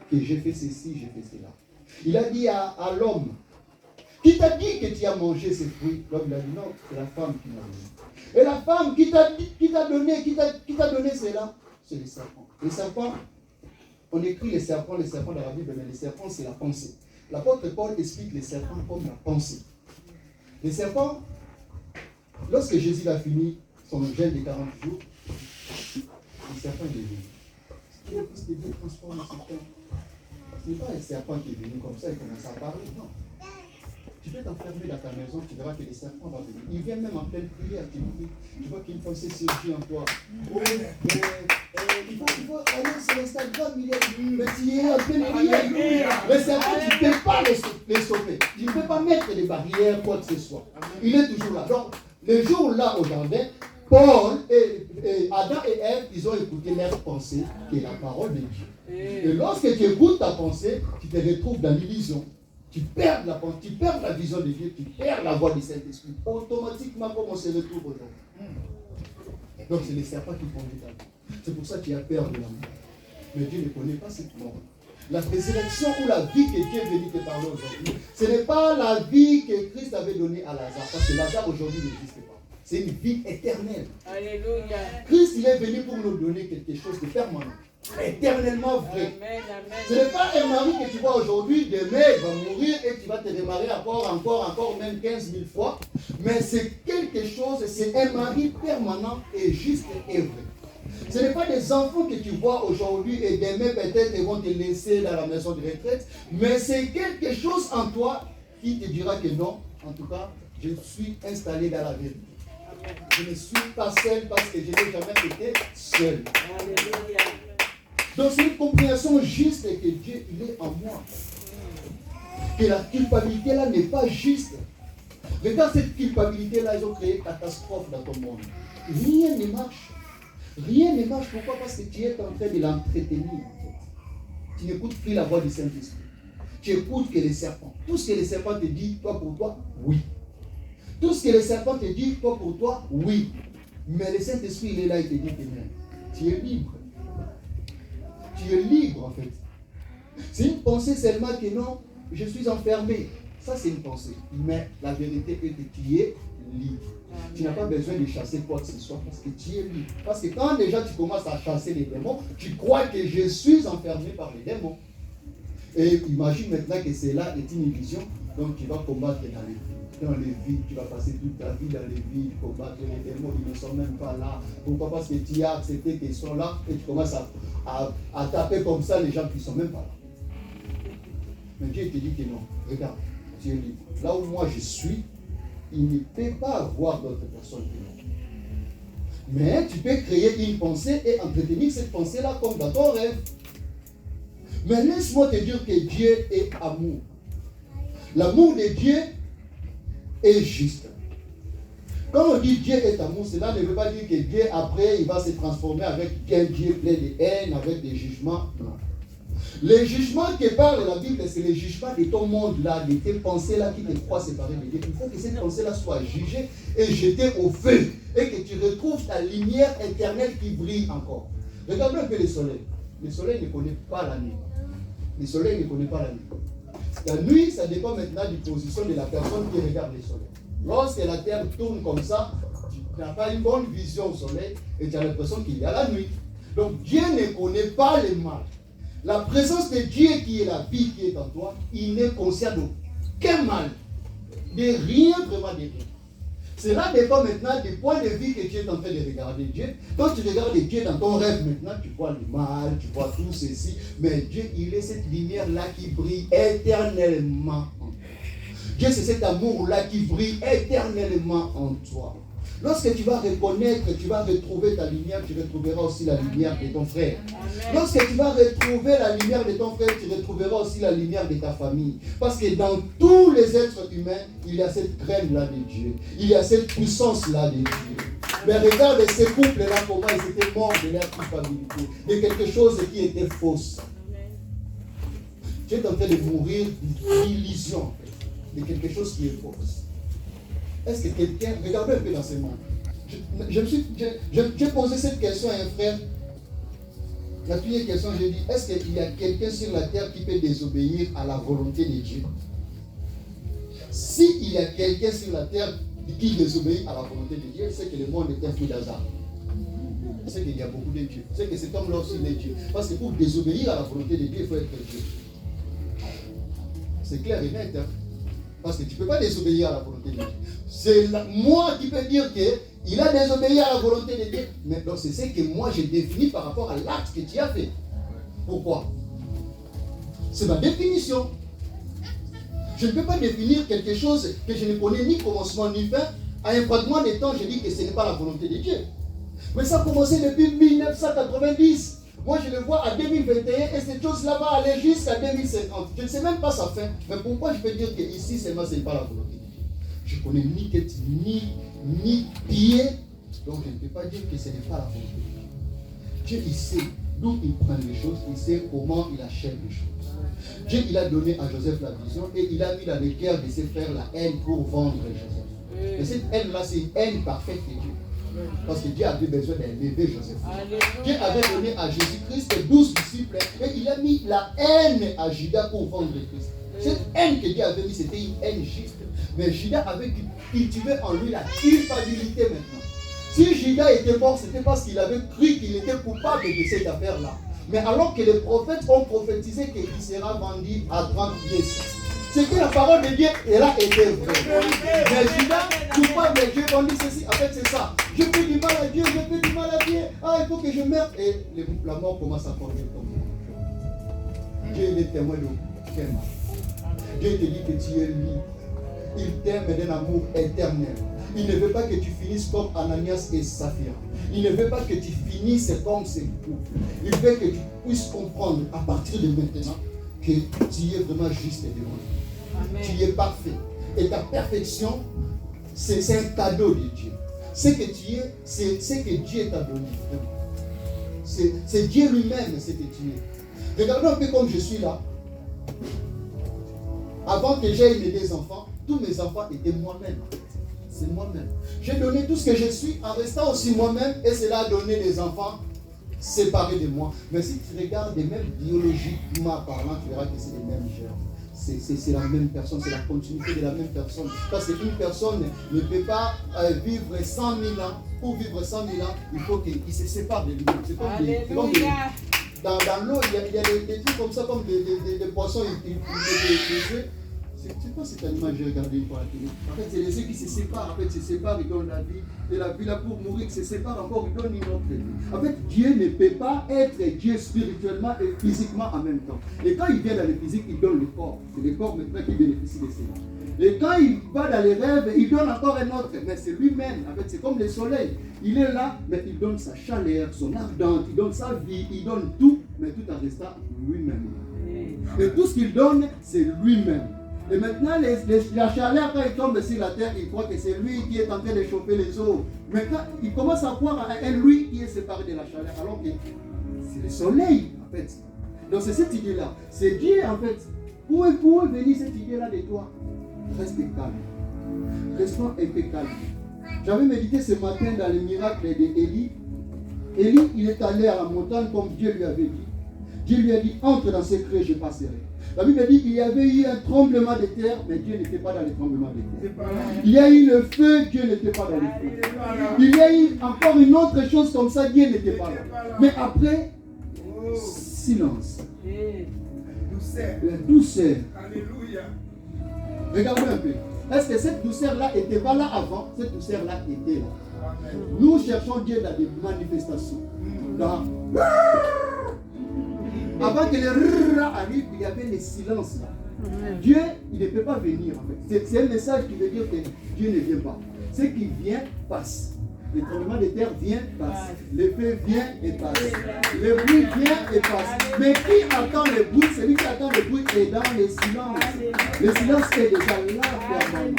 que j'ai fait ceci, j'ai fait cela. Il a dit à l'homme, qui t'a dit que tu as mangé ces fruits? L'homme il a dit non, c'est la femme qui m'a donné. Et la femme qui t'a donné cela, c'est le serpent. Le serpent, on écrit les serpents dans la Bible, mais les serpents c'est la pensée. L'apôtre Paul explique les serpents comme la pensée. Les serpents, lorsque Jésus a fini son jeûne de 40 jours, le serpent est venu. Le Fils de Dieu transforme le serpent. Ce n'est pas un serpent qui est venu comme ça et commence à parler, non. Tu peux t'enfermer dans ta maison, tu verras que les serpents vont venir. Il vient même en pleine prière, tu vois qu'une pensée surgit en toi. Oh, il faut aller sur Instagram, mais tu es en pleine prière. Les serpents, tu ne peux pas les sauver. Tu ne peux pas mettre des barrières, quoi que ce soit. Il est toujours là. Donc, le jour-là au jardin, Paul et Adam et Ève, ils ont écouté leur pensée, qui est la parole de Dieu. Et lorsque tu écoutes ta pensée, tu te retrouves dans l'illusion. Tu perds la pensée, tu perds la vision de Dieu, tu perds la voix du Saint-Esprit. Automatiquement, comme on se retrouve aujourd'hui. Donc, c'est les serpents qui conduisent ta vie. C'est pour ça qu'il y a peur de la mort. Mais Dieu ne connaît pas cette mort. La résurrection ou la vie que Dieu est venu te parler aujourd'hui, ce n'est pas la vie que Christ avait donnée à Lazare. Parce que Lazare aujourd'hui n'existe pas. C'est une vie éternelle. Alléluia. Christ, il est venu pour nous donner quelque chose de permanent. Éternellement vrai. Amen, amen. Ce n'est pas un mari que tu vois aujourd'hui, demain il va mourir et tu vas te démarrer encore, même 15 000 fois. Mais c'est quelque chose, c'est un mari permanent et juste et vrai. Ce n'est pas des enfants que tu vois aujourd'hui et demain peut-être ils vont te laisser dans la maison de retraite. Mais c'est quelque chose en toi qui te dira que non, en tout cas, je suis installé dans la vérité. Je ne suis pas seul parce que je n'ai jamais été seul. Alléluia. Donc c'est une compréhension juste que Dieu il est en moi. Que la culpabilité là n'est pas juste. Regarde cette culpabilité là, ils ont créé une catastrophe dans ton monde. Rien ne marche. Rien ne marche. Pourquoi? Parce que tu es en train de l'entretenir. En fait. Tu n'écoutes plus la voix du Saint-Esprit. Tu écoutes que les serpents. Tout ce que les serpents te disent, toi pour toi, oui. Tout ce que les serpents te disent, toi pour toi, oui. Mais le Saint-Esprit il est là, il te dit que non. Tu es libre. Tu es libre en fait. C'est une pensée seulement que non, je suis enfermé. Ça c'est une pensée. Mais la vérité est que tu es libre. Tu n'as pas besoin de chasser quoi que ce soit parce que tu es libre. Parce que quand déjà tu commences à chasser les démons, tu crois que je suis enfermé par les démons. Et imagine maintenant que cela est une illusion. Donc tu vas combattre dans les vides, tu vas passer toute ta vie dans les vides, combattre les démons, ils ne sont même pas là. Pourquoi? Parce que tu as accepté qu'ils sont là et tu commences à taper comme ça les gens qui ne sont même pas là. Mais Dieu te dit que non, regarde, tu es libre. Là où moi je suis, il ne peut pas avoir d'autres personnes que moi. Mais tu peux créer une pensée et entretenir cette pensée-là comme dans ton rêve. Mais laisse-moi te dire que Dieu est amour. L'amour de Dieu est juste. Quand on dit Dieu est amour, cela ne veut pas dire que Dieu après il va se transformer avec un Dieu plein de haine, avec des jugements. Non. Les jugements que parle la Bible, c'est les jugements de ton monde-là, de tes pensées-là qui te croient séparées de Dieu. Il faut que ces pensées-là soient jugées et jetées au feu. Et que tu retrouves ta lumière éternelle qui brille encore. Regarde un peu le soleil. Le soleil ne connaît pas la nuit. Le soleil ne connaît pas la nuit. La nuit, ça dépend maintenant de la position de la personne qui regarde le soleil. Lorsque la terre tourne comme ça, tu n'as pas une bonne vision au soleil et tu as l'impression qu'il y a la nuit. Donc Dieu ne connaît pas le mal. La présence de Dieu qui est la vie qui est en toi, il n'est conscient d'aucun mal. De rien, vraiment de rien. Cela dépend maintenant du point de vue que tu es en train de regarder Dieu. Quand tu regardes Dieu dans ton rêve maintenant, tu vois le mal, tu vois tout ceci. Mais Dieu, il est cette lumière-là qui brille éternellement en toi. Dieu, c'est cet amour-là qui brille éternellement en toi. Lorsque tu vas reconnaître, tu vas retrouver ta lumière, tu retrouveras aussi la lumière de ton frère. Lorsque tu vas retrouver la lumière de ton frère, tu retrouveras aussi la lumière de ta famille. Parce que dans tous les êtres humains, il y a cette graine-là de Dieu. Il y a cette puissance-là de Dieu. Mais regarde ces couples-là, comment ils étaient morts de leur culpabilité, de quelque chose qui était fausse. Tu es en train de mourir d'illusion, de quelque chose qui est fausse. Est-ce que quelqu'un, regardez un peu dans ces mondes. J'ai posé cette question à un frère. La première question, j'ai dit, est-ce qu'il y a quelqu'un sur la terre qui peut désobéir à la volonté de Dieu? S'il y a quelqu'un sur la terre qui désobéit à la volonté de Dieu, c'est que le monde est un fruit d'hasard. C'est qu'il y a beaucoup de Dieu. C'est que cet homme-là aussi est Dieu. Parce que pour désobéir à la volonté de Dieu, il faut être Dieu. C'est clair et net, hein? Parce que tu ne peux pas désobéir à la volonté de Dieu. C'est moi qui peux dire qu'il a désobéi à la volonté de Dieu. Mais donc c'est ce que moi j'ai défini par rapport à l'acte que tu as fait. Pourquoi? C'est ma définition. Je ne peux pas définir quelque chose que je ne connais ni commencement ni fin. À un fragment de temps, je dis que ce n'est pas la volonté de Dieu. Mais ça a commencé depuis 1990. Moi, je le vois à 2021 et cette chose-là va aller jusqu'à 2050. Je ne sais même pas sa fin. Mais pourquoi je peux dire qu'ici, ce n'est pas la volonté de Dieu? Je connais ni tête, ni pied. Donc, je ne peux pas dire que ce n'est pas la volonté de Dieu. Dieu, il sait d'où il prend les choses. Il sait comment il achète les choses. Dieu, il a donné à Joseph la vision et il a mis dans le cœur de ses frères la haine pour vendre Joseph. Et cette haine-là, c'est une haine parfaite de Dieu. Parce que Dieu avait besoin d'élever Joseph. Dieu avait donné à Jésus-Christ 12 disciples et il a mis la haine à Judas pour vendre Christ. Cette haine que Dieu avait mis, c'était une haine juste. Mais Judas avait cultivé en lui la culpabilité maintenant. Si Judas était mort, c'était parce qu'il avait cru qu'il était coupable de cette affaire-là. Mais alors que les prophètes ont prophétisé qu'il sera vendu à 30 pièces. C'est que la parole de Dieu elle a été vraie. Mais Judas, coupable de Dieu, on dit ceci. En fait, c'est ça. Je fais du mal à Dieu, je fais du mal à Dieu. Ah, il faut que je meure. Et la mort commence à porter comme moi. Dieu est témoin de quel mal. Dieu te dit que tu es libre. Il t'aime d'un amour éternel. Il ne veut pas que tu finisses comme Ananias et Saphira. Il ne veut pas que tu finisses comme ces couples. Il veut que tu puisses comprendre à partir de maintenant que tu es vraiment juste devant lui. Tu es parfait. Et ta perfection, c'est un cadeau de Dieu. Ce que tu es, c'est ce que Dieu t'a donné. C'est Dieu lui-même ce que tu es. Regardez un peu comme je suis là. Avant que j'aie mes enfants, tous mes enfants étaient moi-même. C'est moi-même. J'ai donné tout ce que je suis en restant aussi moi-même et cela a donné des enfants séparés de moi. Mais si tu regardes, même biologiquement parlant, tu verras que c'est les mêmes germes. C'est la même personne, c'est la continuité de la même personne. Parce qu'une personne ne peut pas vivre 100 000 ans. Pour vivre 100 000 ans, il faut qu'il se sépare de lui. C'est comme dans l'eau, il y a des trucs comme ça, comme des poissons, je ne sais pas si tu as l'image, j'ai regardé une fois à la télé. En fait, c'est les œufs qui se séparent. En fait, se séparent, ils donnent la vie. Et la vie là pour mourir, ils se séparent encore, ils donnent une autre vie. En fait, Dieu ne peut pas être Dieu spirituellement et physiquement en même temps. Et quand il vient dans le physique, il donne le corps. C'est le corps maintenant qui bénéficie de cela. Et quand il va dans les rêves, il donne encore un autre. Mais c'est lui-même. En fait, c'est comme le soleil. Il est là, mais il donne sa chaleur, son ardente, il donne sa vie, il donne tout, mais tout en restant lui-même. Et tout ce qu'il donne, c'est lui-même. Et maintenant, la chaleur, quand il tombe sur la terre, il croit que c'est lui qui est en train de chauffer les eaux. Mais quand il commence à voir un lui qui est séparé de la chaleur, alors que c'est le soleil, en fait. Donc c'est cette idée-là. C'est Dieu en fait. Où est venue cette idée-là de toi? Reste calme. Restons un peu calme. J'avais médité ce matin dans le miracle d'Élie. Élie, il est allé à la montagne comme Dieu lui avait dit. Dieu lui a dit, entre dans ce creux, je passerai. La Bible dit qu'il y avait eu un tremblement de terre, mais Dieu n'était pas dans le tremblement de terre. Il y a eu le feu, Dieu n'était pas dans le feu. Il y a eu encore une autre chose comme ça, Dieu n'était pas là. Mais après, silence. La douceur. Alléluia. Regardez un peu. Est-ce que cette douceur-là n'était pas là avant? Cette douceur-là était là. Nous cherchons Dieu dans des manifestations. Avant que le rrrra arrive, il y avait le silence là. Dieu, il ne peut pas venir en fait. C'est un message qui veut dire que Dieu ne vient pas. Ce qui vient, passe. Le tremblement de terre vient, passe. Le feu vient et passe. Le bruit vient et passe. Mais qui attend le bruit? Celui qui attend le bruit est dans le silence. Le silence est déjà là, permanent.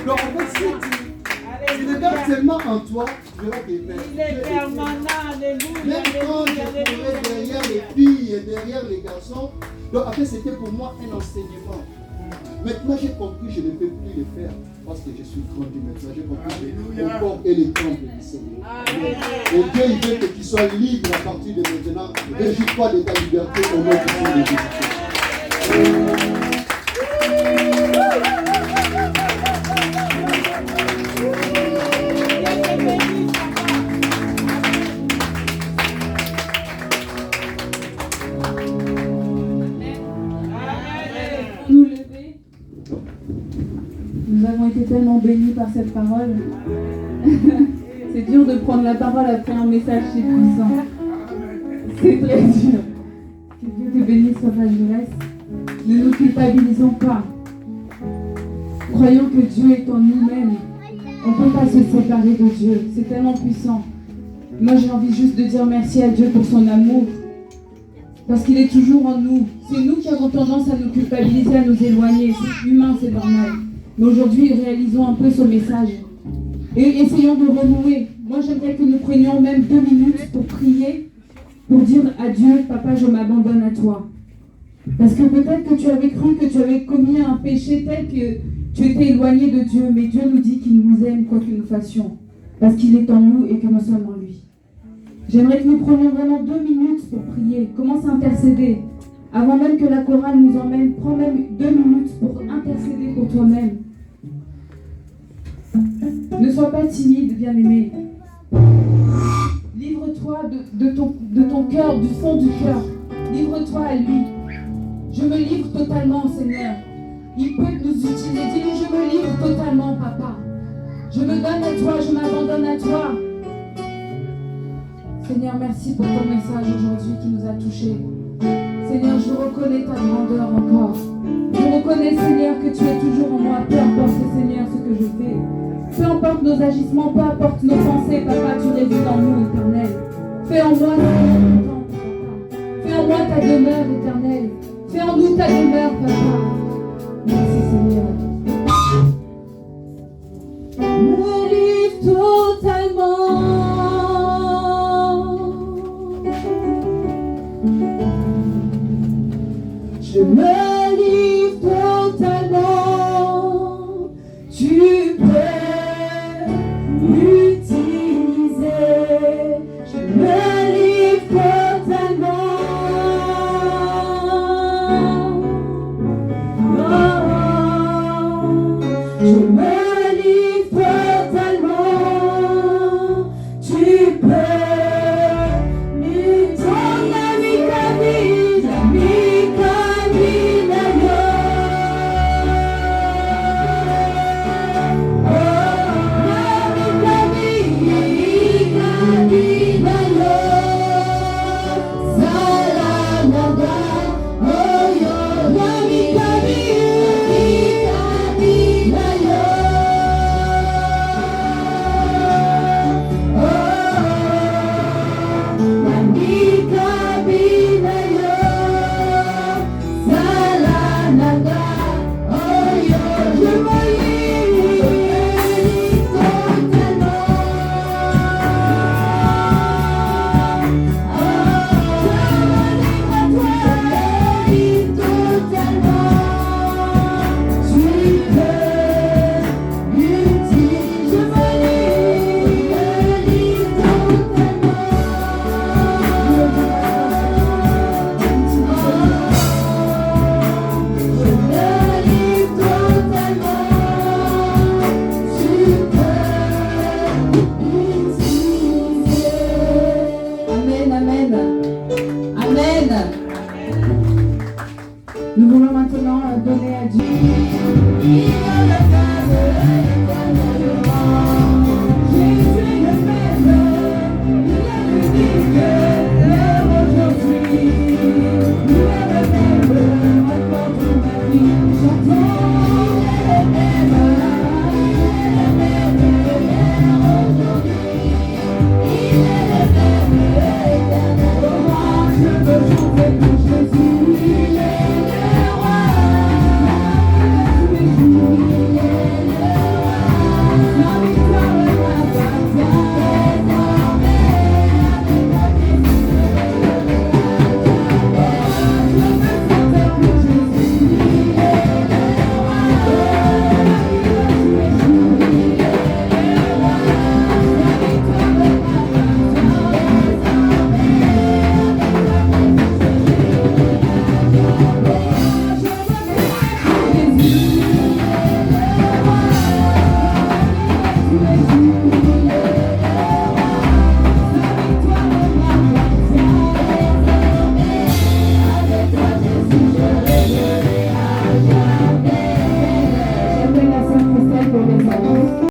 Donc en fait, si tu regardes seulement en toi, tu verras qu'il Il est permanent, alléluia. même quand je courais derrière les filles et derrière les garçons, donc après c'était pour moi un enseignement. Maintenant j'ai compris, je ne peux plus le faire parce que je suis grandi maintenant. J'ai compris que mon corps est le temple du Seigneur. Et Dieu il veut que tu sois libre à partir de maintenant. Réjouis-toi de ta liberté au nom du Seigneur Jésus-Christ. Nous lever. Nous avons été tellement bénis par cette parole. C'est dur de prendre la parole après un message si puissant. C'est très dur. Que Dieu te bénisse, papa Jérès. Ne nous culpabilisons pas. Croyons que Dieu est en nous-mêmes. On ne peut pas se séparer de Dieu. C'est tellement puissant. Moi, j'ai envie juste de dire merci à Dieu pour son amour. Parce qu'il est toujours en nous. C'est nous qui avons tendance à nous culpabiliser, à nous éloigner. C'est humain, c'est normal. Mais aujourd'hui, réalisons un peu ce message. Et essayons de renouer. Moi, j'aimerais que nous prenions même 2 minutes pour prier, pour dire à Dieu, papa, je m'abandonne à toi. Parce que peut-être que tu avais cru que tu avais commis un péché tel que tu étais éloigné de Dieu. Mais Dieu nous dit qu'il nous aime quoi que nous fassions. Parce qu'il est en nous et que nous sommes en lui. J'aimerais que nous prenions vraiment 2 minutes pour prier. Commence à intercéder. Avant même que la chorale nous emmène, prends même 2 minutes pour intercéder pour toi-même. Ne sois pas timide, bien-aimé. Livre-toi de ton cœur, du fond du cœur. Livre-toi à lui. Je me livre totalement, Seigneur. Il peut nous utiliser. Dis-lui, je me livre totalement, papa. Je me donne à toi, je m'abandonne à toi. Seigneur, merci pour ton message aujourd'hui qui nous a touchés. Seigneur, je reconnais ta grandeur encore. Je reconnais, Seigneur, que tu es toujours en moi, peu importe, Seigneur, ce que je fais. Peu importe nos agissements, peu importe nos pensées, papa, tu résides en nous, éternel. Fais en moi, Seigneur, ton temple, papa. Fais en moi ta demeure, éternelle. Fais en nous ta demeure, papa. Merci, Seigneur. Me livre totalement. Je me livre totalement. Tu peux.